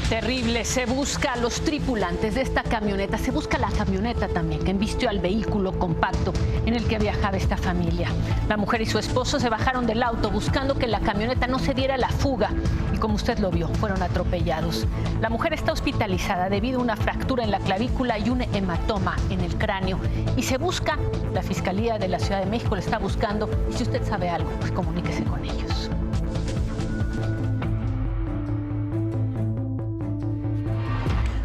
Terrible, se busca a los tripulantes de esta camioneta, se busca la camioneta también que embistió al vehículo compacto en el que viajaba esta familia. La mujer y su esposo se bajaron del auto buscando que la camioneta no se diera la fuga y, como usted lo vio, fueron atropellados. La mujer está hospitalizada debido a una fractura en la clavícula y un hematoma en el cráneo y se busca, la Fiscalía de la Ciudad de México le está buscando, y si usted sabe algo, pues comuníquese con ellos.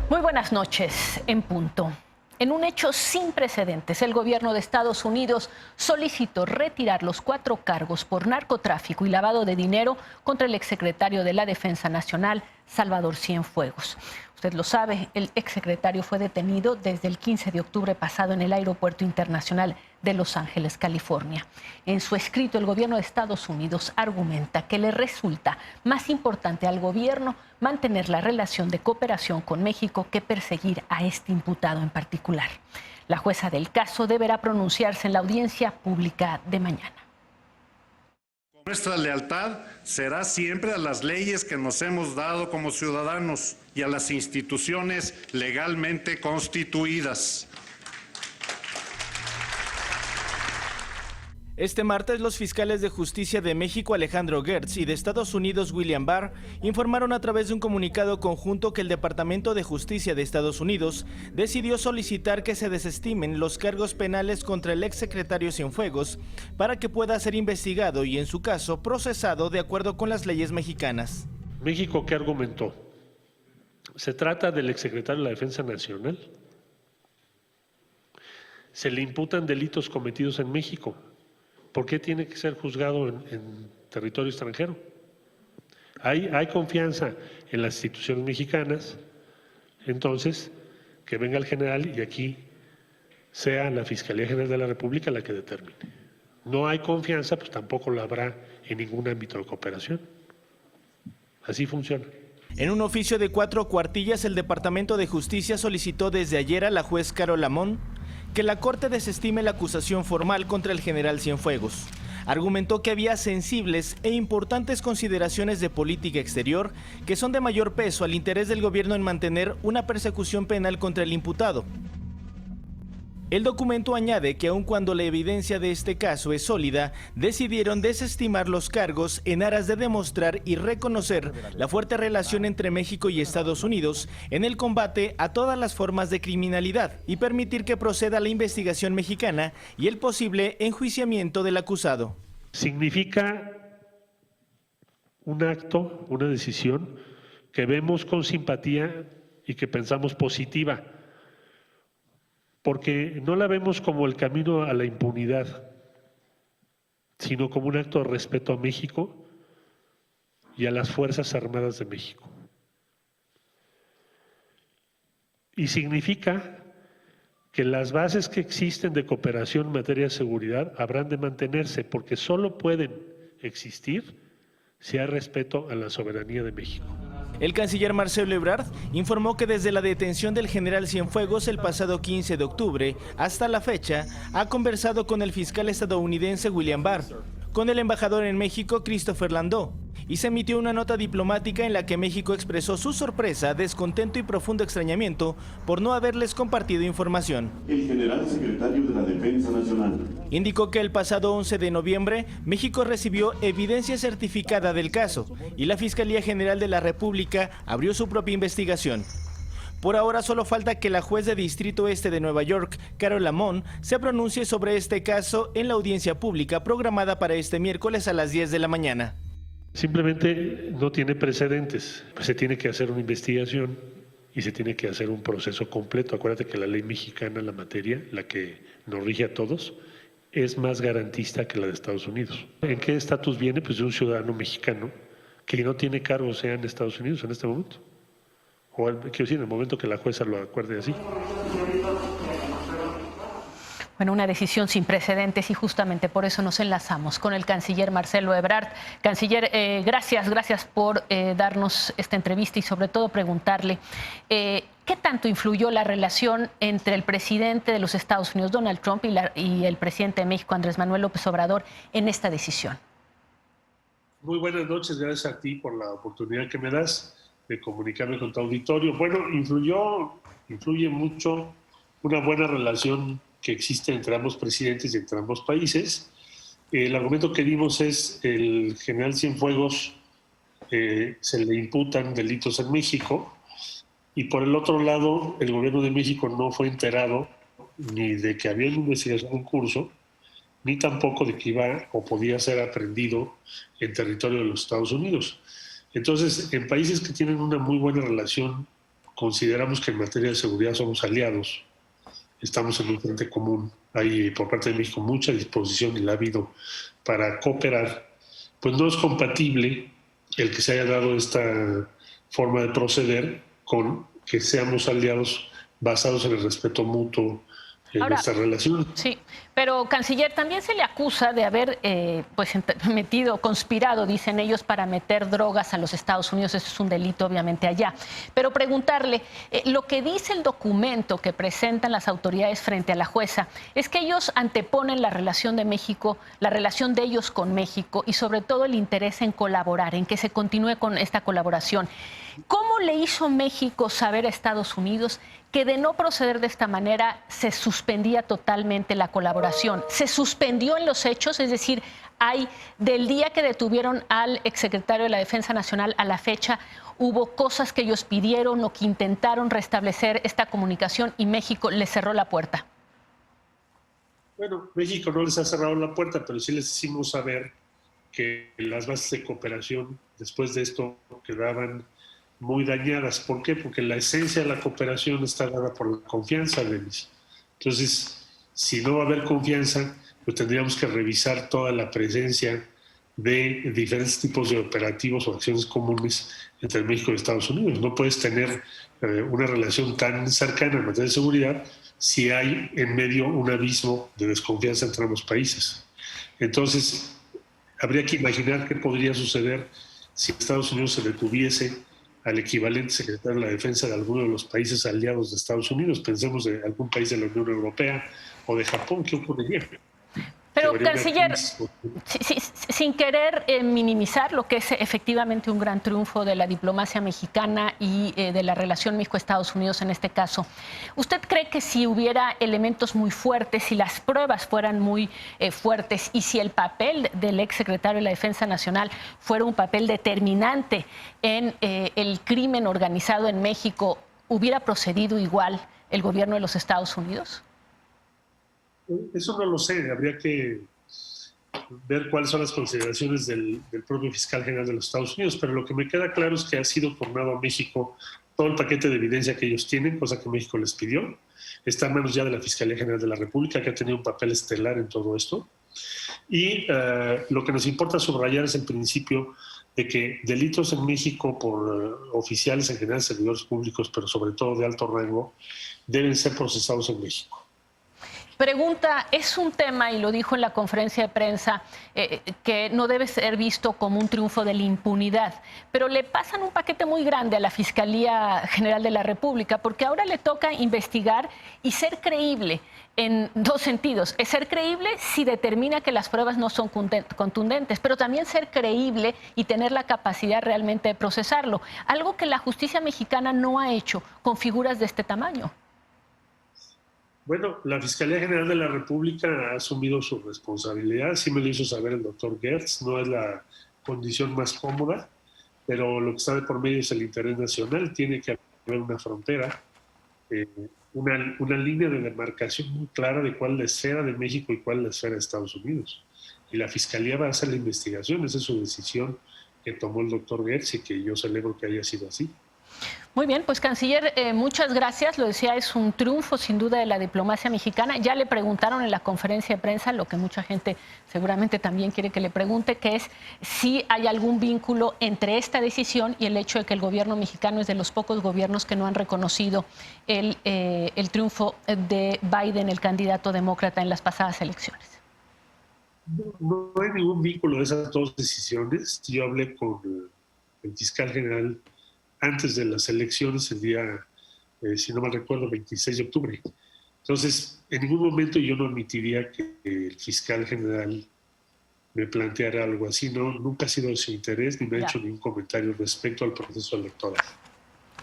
Muy buenas noches, en punto. En un hecho sin precedentes, el gobierno de Estados Unidos solicitó retirar los 4 cargos por narcotráfico y lavado de dinero contra el exsecretario de la Defensa Nacional, Salvador Cienfuegos. Usted lo sabe, el exsecretario fue detenido desde el 15 de octubre pasado en el Aeropuerto Internacional de Los Ángeles, California. En su escrito, el gobierno de Estados Unidos argumenta que le resulta más importante al gobierno mantener la relación de cooperación con México que perseguir a este imputado en particular. La jueza del caso deberá pronunciarse en la audiencia pública de mañana. Nuestra lealtad será siempre a las leyes que nos hemos dado como ciudadanos y a las instituciones legalmente constituidas. Este martes, los fiscales de justicia de México, Alejandro Gertz, y de Estados Unidos, William Barr, informaron a través de un comunicado conjunto que el Departamento de Justicia de Estados Unidos decidió solicitar que se desestimen los cargos penales contra el exsecretario Cienfuegos para que pueda ser investigado y, en su caso, procesado de acuerdo con las leyes mexicanas. ¿México qué argumentó? Se trata del exsecretario de la Defensa Nacional. Se le imputan delitos cometidos en México. ¿Por qué tiene que ser juzgado en territorio extranjero? Hay confianza en las instituciones mexicanas, entonces que venga el general y aquí sea la Fiscalía General de la República la que determine. No hay confianza, pues tampoco la habrá en ningún ámbito de cooperación. Así funciona. En un oficio de 4 cuartillas, el Departamento de Justicia solicitó desde ayer a la juez Carol Lamont que la Corte desestime la acusación formal contra el general Cienfuegos. Argumentó que había sensibles e importantes consideraciones de política exterior que son de mayor peso al interés del gobierno en mantener una persecución penal contra el imputado. El documento añade que aun cuando la evidencia de este caso es sólida, decidieron desestimar los cargos en aras de demostrar y reconocer la fuerte relación entre México y Estados Unidos en el combate a todas las formas de criminalidad y permitir que proceda la investigación mexicana y el posible enjuiciamiento del acusado. Significa un acto, una decisión que vemos con simpatía y que pensamos positiva, porque no la vemos como el camino a la impunidad, sino como un acto de respeto a México y a las Fuerzas Armadas de México. Y significa que las bases que existen de cooperación en materia de seguridad habrán de mantenerse, porque solo pueden existir si hay respeto a la soberanía de México. El canciller Marcelo Ebrard informó que desde la detención del general Cienfuegos el pasado 15 de octubre hasta la fecha ha conversado con el fiscal estadounidense William Barr, con el embajador en México Christopher Landau, y se emitió una nota diplomática en la que México expresó su sorpresa, descontento y profundo extrañamiento por no haberles compartido información. El general secretario de la Defensa Nacional indicó que el pasado 11 de noviembre México recibió evidencia certificada del caso y la Fiscalía General de la República abrió su propia investigación. Por ahora solo falta que la juez de Distrito Este de Nueva York, Carol Lamont, se pronuncie sobre este caso en la audiencia pública programada para este miércoles a las 10 de la mañana. Simplemente no tiene precedentes, pues se tiene que hacer una investigación y se tiene que hacer un proceso completo. Acuérdate que la ley mexicana, la materia, la que nos rige a todos, es más garantista que la de Estados Unidos. ¿En qué estatus viene? Pues de un ciudadano mexicano que no tiene cargo sea en Estados Unidos en este momento. O quiero decir, en el momento que la jueza lo acuerde así. Bueno, una decisión sin precedentes y justamente por eso nos enlazamos con el canciller Marcelo Ebrard. Canciller, gracias por darnos esta entrevista y sobre todo preguntarle ¿qué tanto influyó la relación entre el presidente de los Estados Unidos, Donald Trump, y el presidente de México, Andrés Manuel López Obrador, en esta decisión? Muy buenas noches, gracias a ti por la oportunidad que me das. de comunicarme con tu auditorio. Bueno, influye mucho una buena relación que existe entre ambos presidentes y entre ambos países. El argumento que dimos es el general Cienfuegos se le imputan delitos en México y por el otro lado el gobierno de México no fue enterado ni de que había una investigación en curso, ni tampoco de que iba o podía ser aprendido en territorio de los Estados Unidos. Entonces, en países que tienen una muy buena relación, consideramos que en materia de seguridad somos aliados, estamos en un frente común, hay por parte de México mucha disposición y la ha habido para cooperar, pues no es compatible el que se haya dado esta forma de proceder con que seamos aliados basados en el respeto mutuo en nuestra relación. Sí, pero canciller, también se le acusa de haber conspirado, dicen ellos, para meter drogas a los Estados Unidos. Eso es un delito, obviamente, allá. Pero preguntarle, lo que dice el documento que presentan las autoridades frente a la jueza es que ellos anteponen la relación de México, la relación de ellos con México y sobre todo el interés en colaborar, en que se continúe con esta colaboración. ¿Cómo le hizo México saber a Estados Unidos que de no proceder de esta manera se suspendía totalmente la colaboración? ¿Se suspendió en los hechos? Es decir, del día que detuvieron al exsecretario de la Defensa Nacional a la fecha, ¿hubo cosas que ellos pidieron o que intentaron restablecer esta comunicación y México les cerró la puerta? Bueno, México no les ha cerrado la puerta, pero sí les hicimos saber que las bases de cooperación después de esto quedaban muy dañadas. ¿Por qué? Porque la esencia de la cooperación está dada por la confianza, Denis. Entonces, si no va a haber confianza, pues tendríamos que revisar toda la presencia de diferentes tipos de operativos o acciones comunes entre México y Estados Unidos. No puedes tener una relación tan cercana en materia de seguridad si hay en medio un abismo de desconfianza entre ambos países. Entonces, habría que imaginar qué podría suceder si Estados Unidos se detuviese al equivalente secretario de la Defensa de alguno de los países aliados de Estados Unidos. Pensemos de algún país de la Unión Europea o de Japón. ¿Qué ocurriría? Pero, canciller, sin querer minimizar lo que es efectivamente un gran triunfo de la diplomacia mexicana y de la relación México-Estados Unidos en este caso, ¿usted cree que si hubiera elementos muy fuertes, si las pruebas fueran muy fuertes y si el papel del exsecretario de la Defensa Nacional fuera un papel determinante en el crimen organizado en México, hubiera procedido igual el gobierno de los Estados Unidos? Eso no lo sé, habría que ver cuáles son las consideraciones del propio fiscal general de los Estados Unidos, pero lo que me queda claro es que ha sido tornado a México todo el paquete de evidencia que ellos tienen, cosa que México les pidió. Está en manos ya de la Fiscalía General de la República, que ha tenido un papel estelar en todo esto. Y lo que nos importa subrayar es el principio de que delitos en México por oficiales en general, servidores públicos, pero sobre todo de alto rango, deben ser procesados en México. Pregunta, es un tema, y lo dijo en la conferencia de prensa, que no debe ser visto como un triunfo de la impunidad, pero le pasan un paquete muy grande a la Fiscalía General de la República, porque ahora le toca investigar y ser creíble en dos sentidos. Es ser creíble si determina que las pruebas no son contundentes, pero también ser creíble y tener la capacidad realmente de procesarlo, algo que la justicia mexicana no ha hecho con figuras de este tamaño. Bueno, la Fiscalía General de la República ha asumido su responsabilidad, sí me lo hizo saber el doctor Gertz, no es la condición más cómoda, pero lo que está de por medio es el interés nacional, tiene que haber una frontera, una línea de demarcación muy clara de cuál es la esfera de México y cuál es la esfera de Estados Unidos. Y la Fiscalía va a hacer la investigación, esa es su decisión que tomó el doctor Gertz y que yo celebro que haya sido así. Muy bien, pues canciller, muchas gracias. Lo decía, es un triunfo sin duda de la diplomacia mexicana. Ya le preguntaron en la conferencia de prensa lo que mucha gente seguramente también quiere que le pregunte, que es si hay algún vínculo entre esta decisión y el hecho de que el gobierno mexicano es de los pocos gobiernos que no han reconocido el triunfo de Biden, el candidato demócrata, en las pasadas elecciones. No hay ningún vínculo de esas dos decisiones. Yo hablé con el fiscal general antes de las elecciones, el día, si no mal recuerdo, 26 de octubre. Entonces, en ningún momento yo no admitiría que el fiscal general me planteara algo así. No, nunca ha sido de su interés ni me ha hecho ningún comentario respecto al proceso electoral.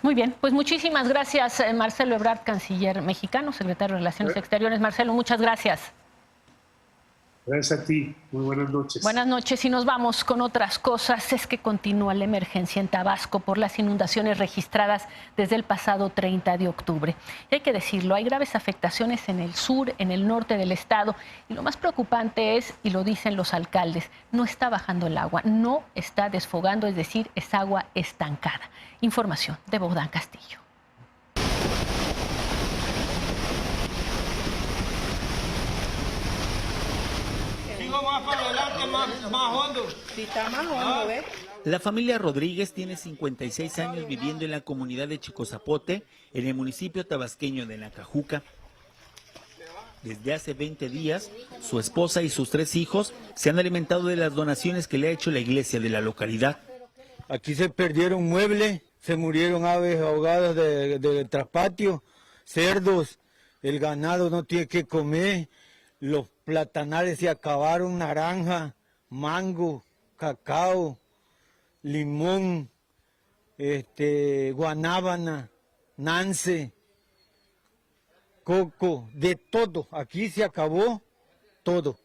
Muy bien, pues muchísimas gracias, Marcelo Ebrard, canciller mexicano, secretario de Relaciones Exteriores. Marcelo, muchas gracias. Gracias a ti. Muy buenas noches. Buenas noches y nos vamos con otras cosas. Es que continúa la emergencia en Tabasco por las inundaciones registradas desde el pasado 30 de octubre. Y hay que decirlo, hay graves afectaciones en el sur, en el norte del estado. Y lo más preocupante es, y lo dicen los alcaldes, no está bajando el agua, no está desfogando, es decir, es agua estancada. Información de Bogdán Castillo. La familia Rodríguez tiene 56 años viviendo en la comunidad de Chico Zapote, en el municipio tabasqueño de Nacajuca. Desde hace 20 días, su esposa y sus 3 hijos se han alimentado de las donaciones que le ha hecho la iglesia de la localidad. Aquí se perdieron muebles, se murieron aves ahogadas de traspatio, cerdos, el ganado no tiene que comer, los platanales se acabaron, naranja, mango, cacao, limón, guanábana, nance, coco, de todo. Aquí se acabó todo.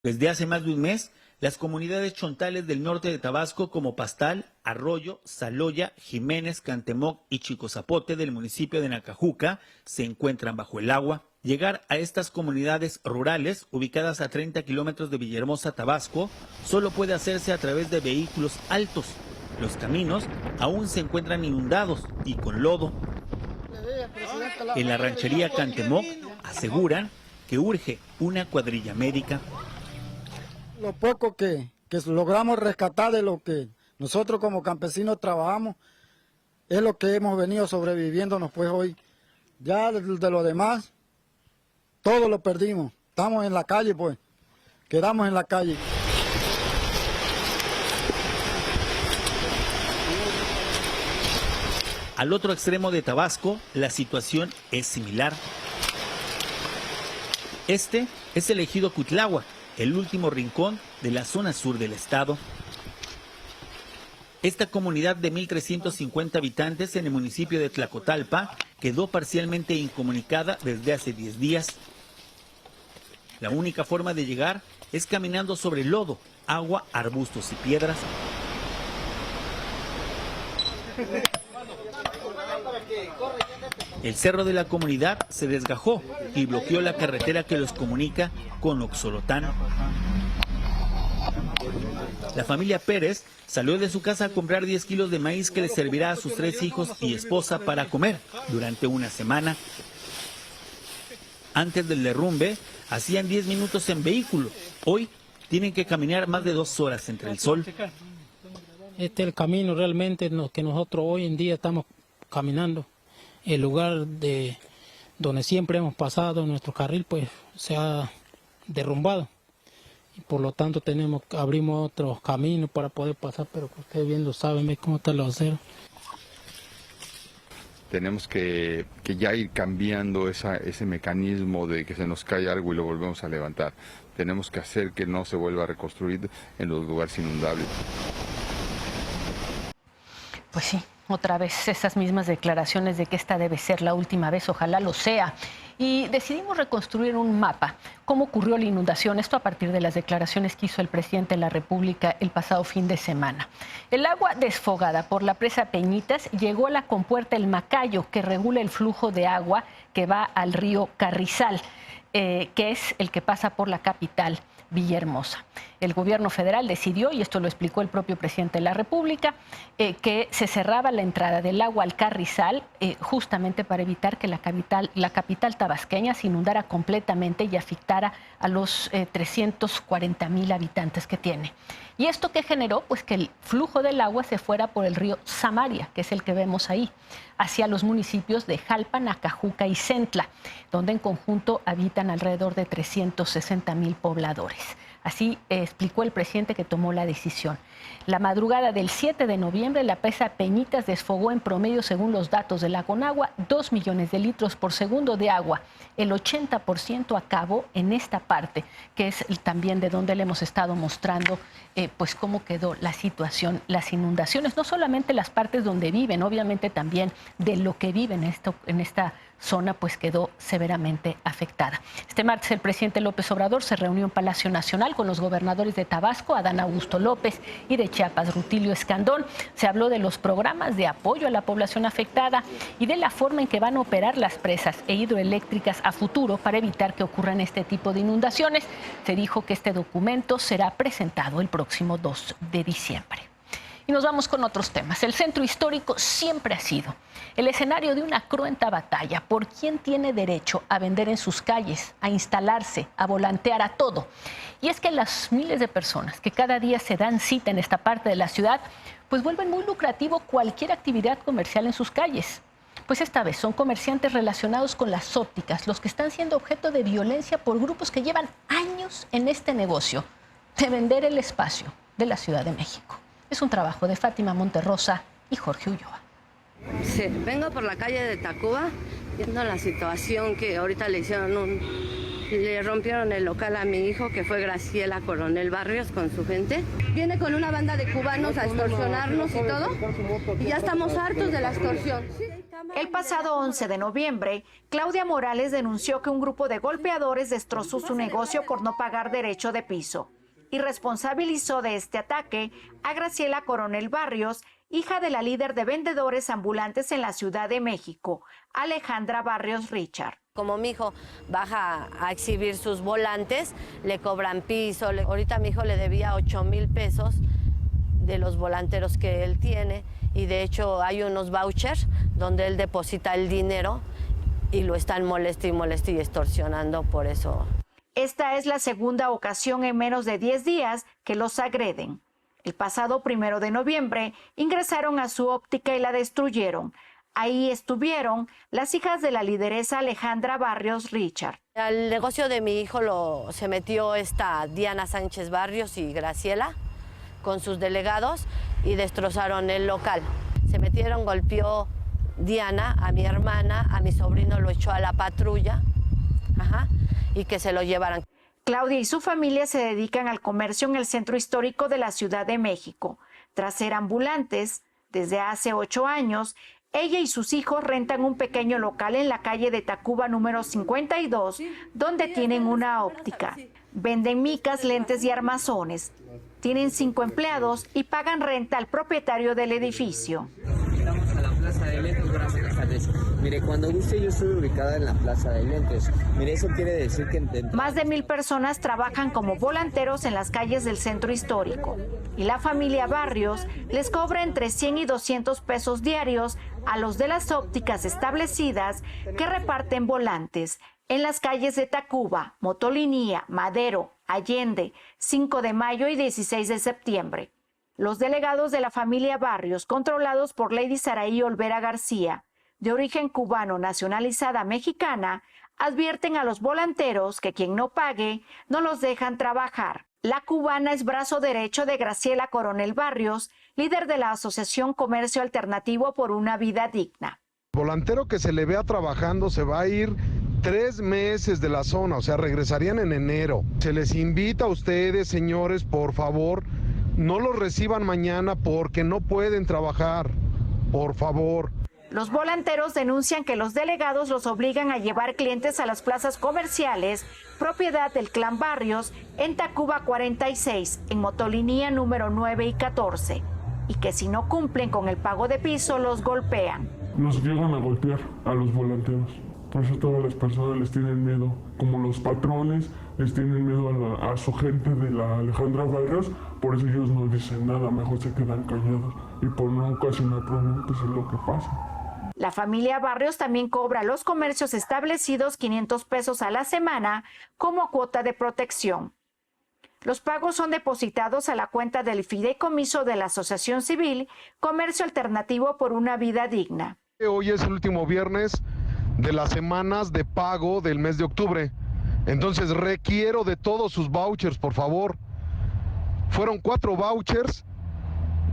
Desde hace más de un mes, las comunidades chontales del norte de Tabasco como Pastal, Arroyo, Saloya, Jiménez, Cantemoc y Chico Zapote del municipio de Nacajuca se encuentran bajo el agua. Llegar a estas comunidades rurales, ubicadas a 30 kilómetros de Villahermosa, Tabasco, solo puede hacerse a través de vehículos altos. Los caminos aún se encuentran inundados y con lodo. En la ranchería Cantemoc aseguran que urge una cuadrilla médica. Lo poco que logramos rescatar de lo que nosotros como campesinos trabajamos es lo que hemos venido sobreviviéndonos pues hoy. Ya de lo demás, todo lo perdimos. Estamos en la calle pues, quedamos en la calle. Al otro extremo de Tabasco, la situación es similar. Este es el ejido Cuitláhuac, el último rincón de la zona sur del estado. Esta comunidad de 1,350 habitantes en el municipio de Tlacotalpa quedó parcialmente incomunicada desde hace 10 días. La única forma de llegar es caminando sobre lodo, agua, arbustos y piedras. El cerro de la comunidad se desgajó y bloqueó la carretera que los comunica con Oxolotán. La familia Pérez salió de su casa a comprar 10 kilos de maíz que le servirá a sus 3 hijos y esposa para comer durante una semana. Antes del derrumbe, hacían 10 minutos en vehículo. Hoy tienen que caminar más de 2 horas entre el sol. Este es el camino realmente que nosotros hoy en día estamos caminando. El lugar de donde siempre hemos pasado, nuestro carril pues se ha derrumbado. Y por lo tanto abrimos otros caminos para poder pasar, pero ustedes bien lo saben, ¿ves cómo está el acero? Tenemos que ya ir cambiando ese mecanismo de que se nos cae algo y lo volvemos a levantar. Tenemos que hacer que no se vuelva a reconstruir en los lugares inundables. Pues sí, otra vez esas mismas declaraciones de que esta debe ser la última vez, ojalá lo sea. Y decidimos reconstruir un mapa, cómo ocurrió la inundación, esto a partir de las declaraciones que hizo el presidente de la República el pasado fin de semana. El agua desfogada por la presa Peñitas llegó a la compuerta El Macayo, que regula el flujo de agua que va al río Carrizal, que es el que pasa por la capital, Villahermosa. El gobierno federal decidió, y esto lo explicó el propio presidente de la República, que se cerraba la entrada del agua al Carrizal justamente para evitar que la capital tabasqueña se inundara completamente y afectara a los 340,000 habitantes que tiene. ¿Y esto qué generó? Pues que el flujo del agua se fuera por el río Samaria, que es el que vemos ahí, hacia los municipios de Jalpa, Nacajuca y Centla, donde en conjunto habitan alrededor de 360,000 pobladores. Así explicó el presidente que tomó la decisión. La madrugada del 7 de noviembre, la presa Peñitas desfogó en promedio, según los datos de la Conagua, 2 millones de litros por segundo de agua. El 80% acabó en esta parte, que es también de donde le hemos estado mostrando pues cómo quedó la situación, las inundaciones, no solamente las partes donde viven, obviamente también de lo que viven en esta zona, pues quedó severamente afectada. Este martes el presidente López Obrador se reunió en Palacio Nacional con los gobernadores de Tabasco, Adán Augusto López, y de Chiapas, Rutilio Escandón. Se habló de los programas de apoyo a la población afectada y de la forma en que van a operar las presas e hidroeléctricas a futuro para evitar que ocurran este tipo de inundaciones. Se dijo que este documento será presentado el próximo 2 de diciembre. Y nos vamos con otros temas. El centro histórico siempre ha sido el escenario de una cruenta batalla por quién tiene derecho a vender en sus calles, a instalarse, a volantear, a todo. Y es que las miles de personas que cada día se dan cita en esta parte de la ciudad, pues vuelven muy lucrativo cualquier actividad comercial en sus calles. Pues esta vez son comerciantes relacionados con las ópticas los que están siendo objeto de violencia por grupos que llevan años en este negocio de vender el espacio de la Ciudad de México. Es un trabajo de Fátima Monterrosa y Jorge Ulloa. Sí, vengo por la calle de Tacuba viendo la situación que ahorita le rompieron el local a mi hijo, que fue Graciela Coronel Barrios con su gente. Viene con una banda de cubanos a extorsionarnos y todo, y ya estamos hartos de la extorsión. El pasado 11 de noviembre, Claudia Morales denunció que un grupo de golpeadores destrozó su negocio por no pagar derecho de piso y responsabilizó de este ataque a Graciela Coronel Barrios, hija de la líder de vendedores ambulantes en la Ciudad de México, Alejandra Barrios Richard. Como mi hijo baja a exhibir sus volantes, le cobran piso. Ahorita mi hijo le debía 8,000 pesos de los volanteros que él tiene, y de hecho hay unos vouchers donde él deposita el dinero y lo están moleste y extorsionando por eso. Esta es la segunda ocasión en menos de 10 días que los agreden. El pasado 1 de noviembre ingresaron a su óptica y la destruyeron. Ahí estuvieron las hijas de la lideresa Alejandra Barrios Richard. Al negocio de mi hijo se metió esta Diana Sánchez Barrios y Graciela con sus delegados y destrozaron el local. Se metieron, golpeó Diana a mi hermana, a mi sobrino lo echó a la patrulla. Y que se lo llevaran. Claudia y su familia se dedican al comercio en el centro histórico de la Ciudad de México. Tras ser ambulantes, desde hace 8 años, ella y sus hijos rentan un pequeño local en la calle de Tacuba número 52, donde tienen una óptica. Venden micas, lentes y armazones. Tienen 5 empleados y pagan renta al propietario del edificio. Estamos a la Plaza de Lentes. Buenas tardes. Mire, cuando guste, yo estoy ubicada en la Plaza de Lentes. Mire, eso quiere decir que... Más de 1,000 personas trabajan como volanteros en las calles del centro histórico. Y la familia Barrios les cobra entre 100 y 200 pesos diarios a los de las ópticas establecidas que reparten volantes en las calles de Tacuba, Motolinía, Madero, Allende, 5 de mayo y 16 de septiembre. Los delegados de la familia Barrios, controlados por Lady Saraí Olvera García, de origen cubano nacionalizada mexicana, advierten a los volanteros que quien no pague no los dejan trabajar. La cubana es brazo derecho de Graciela Coronel Barrios, líder de la Asociación Comercio Alternativo por una Vida Digna. El volantero que se le vea trabajando se va a ir 3 meses de la zona, o sea, regresarían en enero. Se les invita a ustedes, señores, por favor, no los reciban mañana porque no pueden trabajar, por favor. Los volanteros denuncian que los delegados los obligan a llevar clientes a las plazas comerciales, propiedad del Clan Barrios, en Tacuba 46, en Motolinía número 9 y 14, y que si no cumplen con el pago de piso, los golpean. Nos llegan a golpear a los volanteros. Por eso todas las personas les tienen miedo, como los patrones les tienen miedo a su gente de la Alejandra Barrios, por eso ellos no dicen nada, mejor se quedan callados y por no ocasionar problemas, pues es lo que pasa. La familia Barrios también cobra a los comercios establecidos 500 pesos a la semana como cuota de protección. Los pagos son depositados a la cuenta del fideicomiso de la Asociación Civil Comercio Alternativo por una Vida Digna. Hoy es el último viernes de las semanas de pago del mes de octubre. Entonces requiero de todos sus vouchers, por favor. Fueron 4 vouchers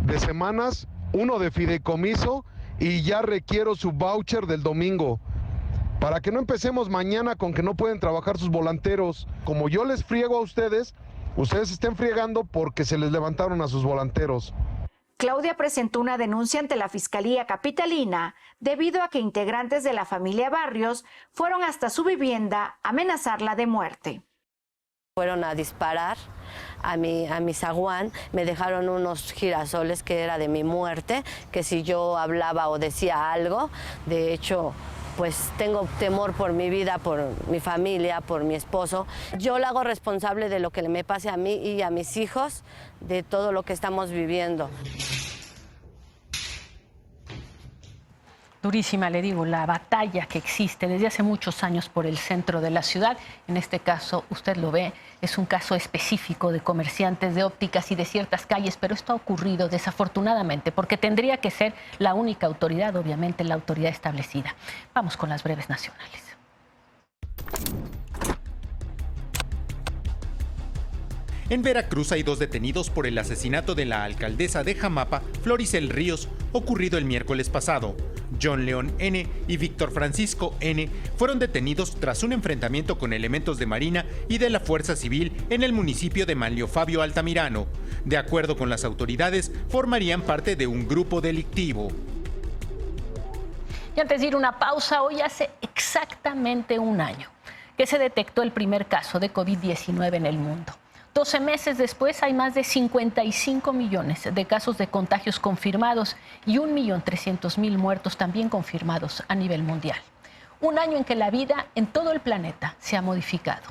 de semanas, 1 de fideicomiso y ya requiero su voucher del domingo. Para que no empecemos mañana con que no pueden trabajar sus volanteros. Como yo les friego a ustedes, ustedes estén friegando porque se les levantaron a sus volanteros. Claudia presentó una denuncia ante la Fiscalía Capitalina debido a que integrantes de la familia Barrios fueron hasta su vivienda a amenazarla de muerte. Fueron a disparar a mi zaguán, me dejaron unos girasoles que era de mi muerte, que si yo hablaba o decía algo, de hecho, pues tengo temor por mi vida, por mi familia, por mi esposo. Yo la hago responsable de lo que me pase a mí y a mis hijos, de todo lo que estamos viviendo. Durísima, le digo, la batalla que existe desde hace muchos años por el centro de la ciudad. En este caso, usted lo ve, es un caso específico de comerciantes de ópticas y de ciertas calles, pero esto ha ocurrido desafortunadamente porque tendría que ser la única autoridad, obviamente la autoridad establecida. Vamos con las breves nacionales. En Veracruz hay 2 detenidos por el asesinato de la alcaldesa de Jamapa, Floricel Ríos, ocurrido el miércoles pasado. John León N. y Víctor Francisco N. fueron detenidos tras un enfrentamiento con elementos de Marina y de la Fuerza Civil en el municipio de Manlio Fabio Altamirano. De acuerdo con las autoridades, formarían parte de un grupo delictivo. Y antes de ir a una pausa, hoy hace exactamente un año que se detectó el primer caso de COVID-19 en el mundo. 12 meses después hay más de 55 millones de casos de contagios confirmados y 1.300.000 muertos también confirmados a nivel mundial. Un año en que la vida en todo el planeta se ha modificado.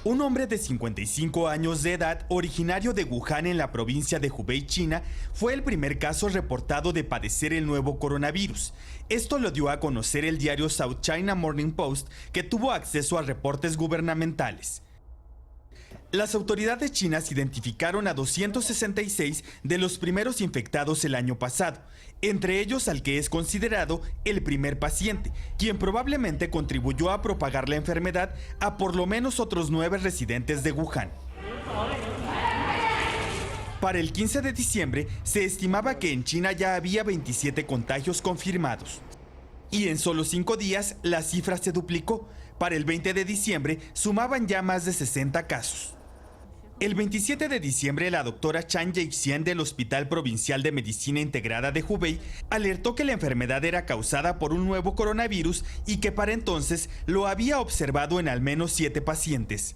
Un hombre de 55 años de edad, originario de Wuhan en la provincia de Hubei, China, fue el primer caso reportado de padecer el nuevo coronavirus. Esto lo dio a conocer el diario South China Morning Post, que tuvo acceso a reportes gubernamentales. Las autoridades chinas identificaron a 266 de los primeros infectados el año pasado, entre ellos al que es considerado el primer paciente, quien probablemente contribuyó a propagar la enfermedad a por lo menos otros 9 residentes de Wuhan. Para el 15 de diciembre se estimaba que en China ya había 27 contagios confirmados. Y en solo 5 días la cifra se duplicó. Para el 20 de diciembre sumaban ya más de 60 casos. El 27 de diciembre, la doctora Chan Yeixien del Hospital Provincial de Medicina Integrada de Hubei alertó que la enfermedad era causada por un nuevo coronavirus y que para entonces lo había observado en al menos 7 pacientes.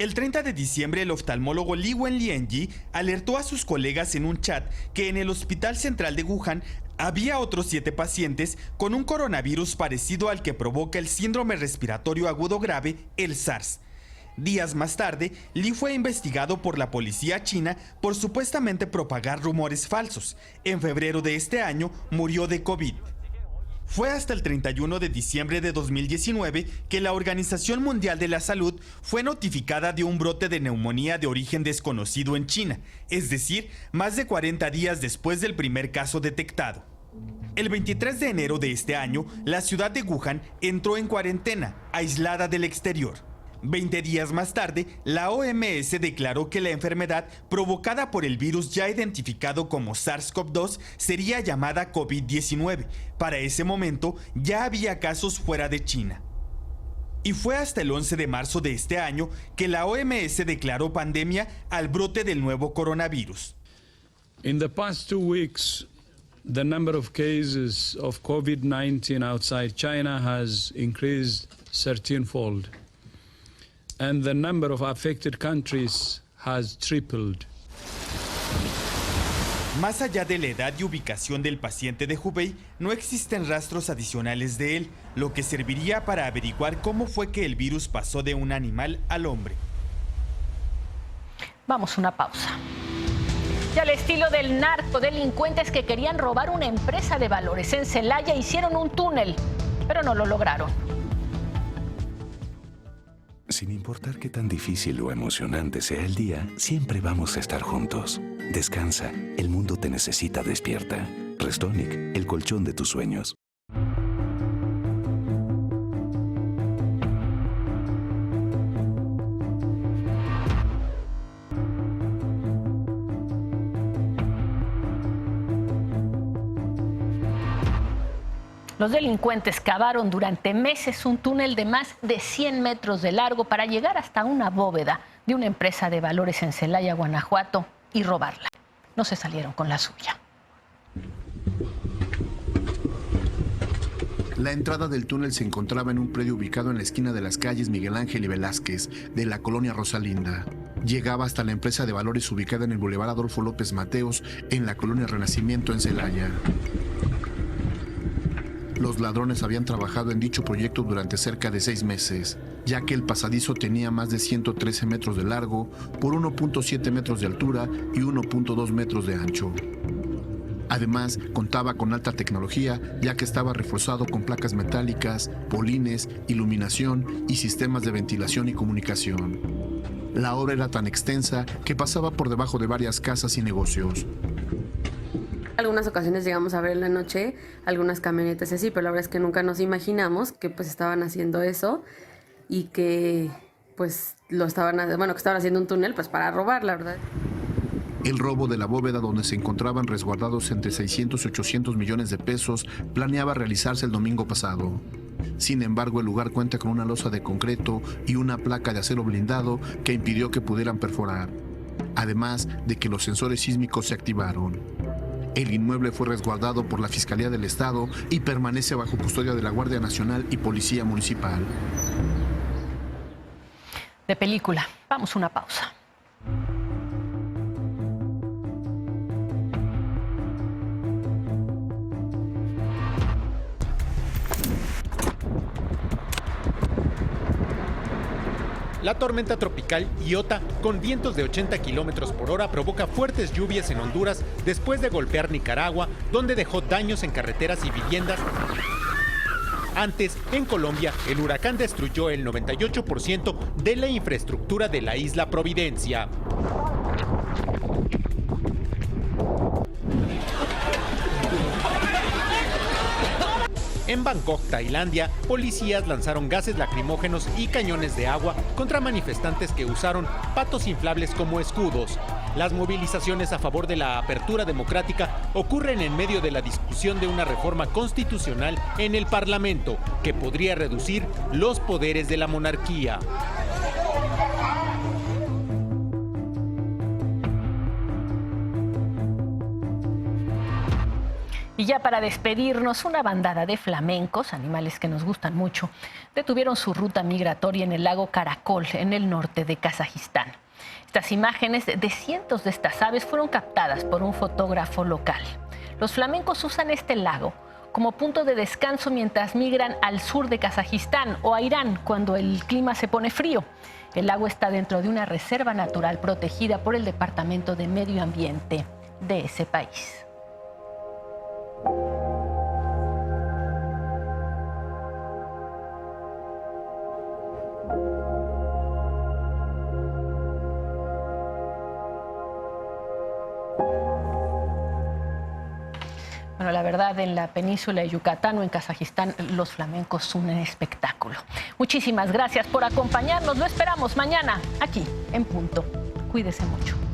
El 30 de diciembre, el oftalmólogo Li Wenlianyi alertó a sus colegas en un chat que en el Hospital Central de Wuhan había otros 7 pacientes con un coronavirus parecido al que provoca el síndrome respiratorio agudo grave, el SARS. Días más tarde, Li fue investigado por la policía china por supuestamente propagar rumores falsos. En febrero de este año murió de COVID. Fue hasta el 31 de diciembre de 2019 que la Organización Mundial de la Salud fue notificada de un brote de neumonía de origen desconocido en China, es decir, más de 40 días después del primer caso detectado. El 23 de enero de este año, la ciudad de Wuhan entró en cuarentena, aislada del exterior. 20 días más tarde, la OMS declaró que la enfermedad provocada por el virus ya identificado como SARS-CoV-2 sería llamada COVID-19. Para ese momento ya había casos fuera de China. Y fue hasta el 11 de marzo de este año que la OMS declaró pandemia al brote del nuevo coronavirus. In the past 2 weeks, the number of cases of COVID-19 outside China has increased 13-fold. And the number of affected countries has tripled. Más allá de la edad y ubicación del paciente de Hubei, no existen rastros adicionales de él, lo que serviría para averiguar cómo fue que el virus pasó de un animal al hombre. Vamos a una pausa. Y al estilo del narco, delincuentes que querían robar una empresa de valores en Celaya hicieron un túnel, pero no lo lograron. Sin importar qué tan difícil o emocionante sea el día, siempre vamos a estar juntos. Descansa, el mundo te necesita despierta. Restonic, el colchón de tus sueños. Los delincuentes cavaron durante meses un túnel de más de 100 metros de largo para llegar hasta una bóveda de una empresa de valores en Celaya, Guanajuato, y robarla. No se salieron con la suya. La entrada del túnel se encontraba en un predio ubicado en la esquina de las calles Miguel Ángel y Velázquez, de la colonia Rosalinda. Llegaba hasta la empresa de valores ubicada en el Boulevard Adolfo López Mateos, en la colonia Renacimiento, en Celaya. Los ladrones habían trabajado en dicho proyecto durante cerca de 6 meses, ya que el pasadizo tenía más de 113 metros de largo, por 1.7 metros de altura y 1.2 metros de ancho. Además, contaba con alta tecnología, ya que estaba reforzado con placas metálicas, polines, iluminación y sistemas de ventilación y comunicación. La obra era tan extensa que pasaba por debajo de varias casas y negocios. Algunas ocasiones llegamos a ver en la noche algunas camionetas así, pero la verdad es que nunca nos imaginamos que pues estaban haciendo eso y que pues que estaban haciendo un túnel pues para robar, la verdad. El robo de la bóveda donde se encontraban resguardados entre 600 y 800 millones de pesos planeaba realizarse el domingo pasado. Sin embargo, el lugar cuenta con una losa de concreto y una placa de acero blindado que impidió que pudieran perforar, además de que los sensores sísmicos se activaron. El inmueble fue resguardado por la Fiscalía del Estado y permanece bajo custodia de la Guardia Nacional y Policía Municipal. De película, vamos a una pausa. La tormenta tropical Iota, con vientos de 80 kilómetros por hora, provoca fuertes lluvias en Honduras después de golpear Nicaragua, donde dejó daños en carreteras y viviendas. Antes, en Colombia, el huracán destruyó el 98% de la infraestructura de la isla Providencia. En Bangkok, Tailandia, policías lanzaron gases lacrimógenos y cañones de agua contra manifestantes que usaron patos inflables como escudos. Las movilizaciones a favor de la apertura democrática ocurren en medio de la discusión de una reforma constitucional en el Parlamento que podría reducir los poderes de la monarquía. Y ya para despedirnos, una bandada de flamencos, animales que nos gustan mucho, detuvieron su ruta migratoria en el lago Karakol, en el norte de Kazajistán. Estas imágenes de cientos de estas aves fueron captadas por un fotógrafo local. Los flamencos usan este lago como punto de descanso mientras migran al sur de Kazajistán o a Irán cuando el clima se pone frío. El lago está dentro de una reserva natural protegida por el Departamento de Medio Ambiente de ese país. Bueno, la verdad, en la península de Yucatán o en Kazajistán, los flamencos son un espectáculo. Muchísimas gracias por acompañarnos. Lo esperamos mañana aquí en Punto. Cuídese mucho.